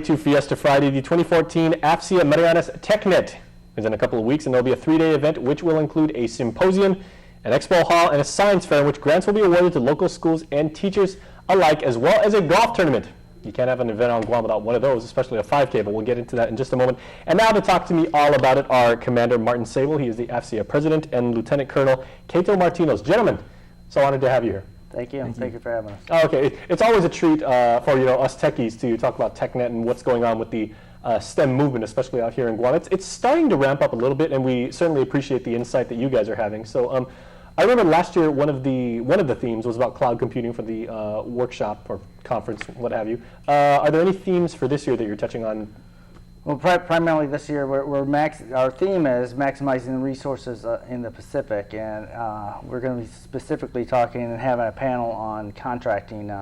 To Fiesta Friday, the 2014 AFCIA Marianas TechNet is in a couple of weeks, and there'll be a 3-day event which will include a symposium, an expo hall, and a science fair in which grants will be awarded to local schools and teachers alike, as well as a golf tournament. You can't have an event on Guam without one of those, especially a 5K, but we'll get into that in just a moment. And now to talk to me all about it are Commander Martin Sable, he is the AFCIA President, and Lieutenant Colonel Cato Martinez. Gentlemen, so honored to have you here. Thank you. Thank you for having us. Oh, okay, it's always a treat for us techies to talk about TechNet and what's going on with the STEM movement, especially out here in Guam. It's starting to ramp up a little bit, and we certainly appreciate the insight that you guys are having. So I remember last year one of the themes was about cloud computing for the workshop or conference, what have you. Are there any themes for this year that you're touching on? Well, primarily this year, our theme is maximizing the resources in the Pacific, and we're going to be specifically talking and having a panel on contracting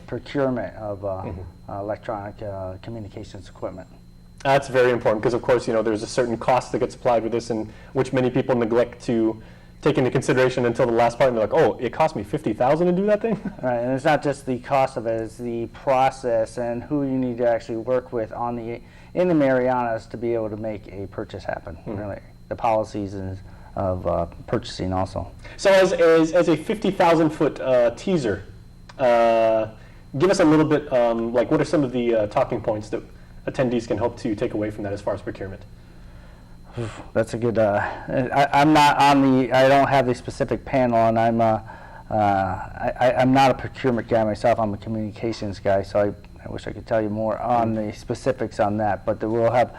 procurement of electronic communications equipment. That's very important because, of course, there's a certain cost that gets applied with this, and which many people neglect to take into consideration until the last part, and they're like, oh, it cost me $50,000 to do that thing? Right, and it's not just the cost of it, it's the process and who you need to actually work with in the Marianas to be able to make a purchase happen, really. The policies of purchasing also. So as a 50,000-foot teaser, give us a little bit, like what are some of the talking points that attendees can hope to take away from that as far as procurement? That's a good. I'm not on the. I don't have the specific panel, and I'm not a procurement guy myself. I'm a communications guy, so I wish I could tell you more on the specifics on that. But we'll have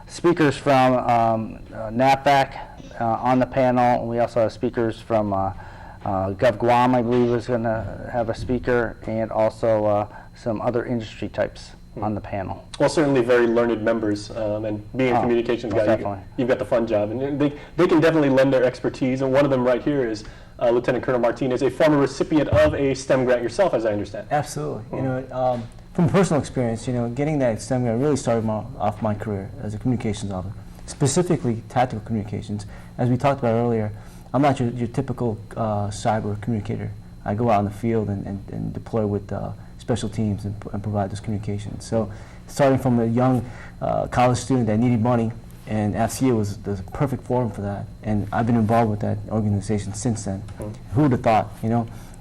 speakers from NAPAC on the panel, and we also have speakers from Gov Guam, I believe, is going to have a speaker, and also some other industry types on the panel. Well, certainly very learned members, and being a communications guy, you've got the fun job, and they can definitely lend their expertise, and one of them right here is Lieutenant Colonel Martinez, a former recipient of a STEM grant yourself, as I understand. Absolutely. From personal experience, getting that STEM grant really started off my career as a communications officer, specifically tactical communications. As we talked about earlier, I'm not your typical cyber communicator. I go out in the field and deploy with special teams and provide those communications. So starting from a young college student that needed money, and AFCIA was the perfect forum for that. And I've been involved with that organization since then. Who would have thought,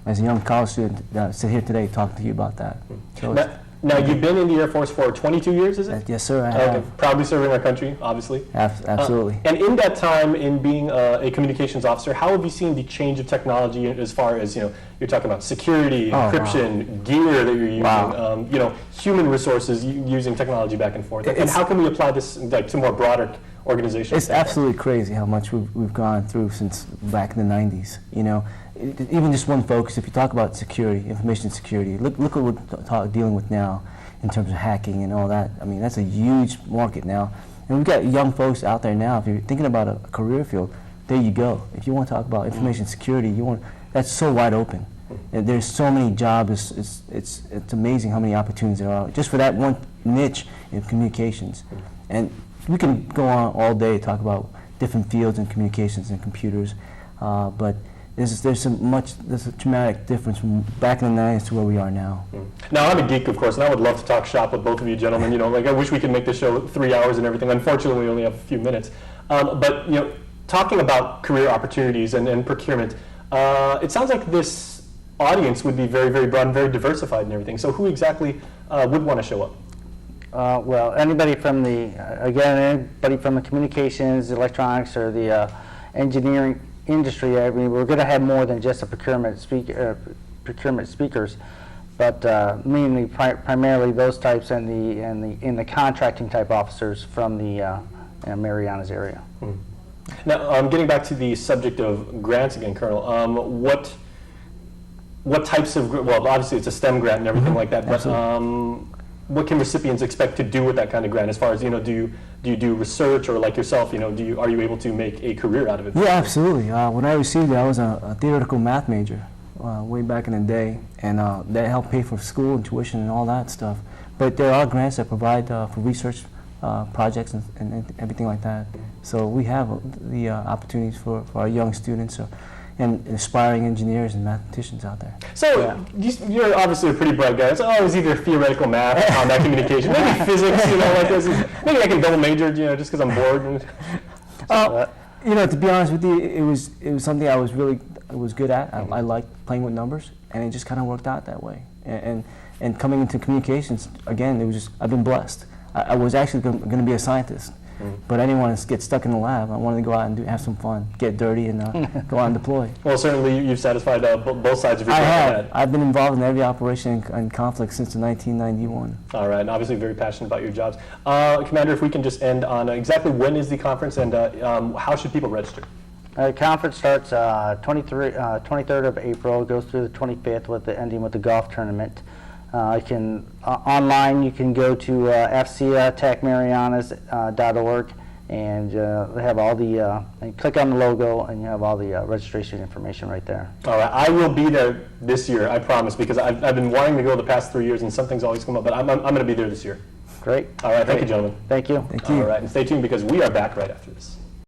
as a young college student, sit here today talking to you about that. So now you've been in the Air Force for 22 years, is it? Yes, sir, I have. Proudly serving our country, obviously. Absolutely. And in that time, in being a communications officer, how have you seen the change of technology as far as, you're talking about security, encryption, gear that you're using, human resources using technology back and forth? And how can we apply this to more broader organizations? It's absolutely crazy how much we've gone through since back in the 90s. Even just one focus, if you talk about security, information security, look what we're dealing with now in terms of hacking and all that. I mean, that's a huge market now. And we've got young folks out there now. If you're thinking about a career field, there you go. If you want to talk about information security, that's so wide open. And there's so many jobs. It's amazing how many opportunities there are just for that one niche in communications. And we can go on all day to talk about different fields in communications and computers, but there's a dramatic difference from back in the 90s to where we are now. Now, I'm a geek, of course, and I would love to talk shop with both of you gentlemen. I wish we could make this show 3 hours and everything. Unfortunately, we only have a few minutes. But talking about career opportunities and procurement, it sounds like this audience would be very, very broad and very diversified and everything. So who exactly would want to show up? Well, anybody from anybody from the communications, electronics, or the engineering industry. I mean, we're going to have more than just a procurement speakers, but mainly primarily those types and the contracting type officers from the Marianas area. Now, getting back to the subject of grants again, Colonel. What types of obviously it's a STEM grant and everything like that, but what can recipients expect to do with that kind of grant? As far as do you do research, or like yourself, are you able to make a career out of it? Yeah, absolutely. When I received it, I was a theoretical math major way back in the day, and that helped pay for school and tuition and all that stuff. But there are grants that provide for research projects and everything like that. So we have the opportunities for our young students. So and aspiring engineers and mathematicians out there. So you're obviously a pretty bright guy. It's always either theoretical math, combat communication, maybe physics, like this. Maybe I can double major, just because I'm bored. To be honest with you, it was something I was good at. I liked playing with numbers, and it just kind of worked out that way. And coming into communications, again, I've been blessed. I was actually going to be a scientist, but I didn't want to get stuck in the lab. I wanted to go out and have some fun, get dirty, and go out and deploy. Well, certainly you've satisfied both sides of your I have. head. I've been involved in every operation and conflict since 1991. All right, and obviously very passionate about your jobs. Commander, if we can just end on exactly when is the conference and how should people register? The conference starts 23rd of April, goes through the 25th, ending with the golf tournament. Online you can go to fciatechmarianas.org and they have all the and click on the logo and you have all the registration information right there. All right, I will be there this year, I promise, because I've been wanting to go the past 3 years and something's always come up, but I'm going to be there this year. Great. All right, thank you, gentlemen. Thank you. Thank you. All right, and stay tuned because we are back right after this.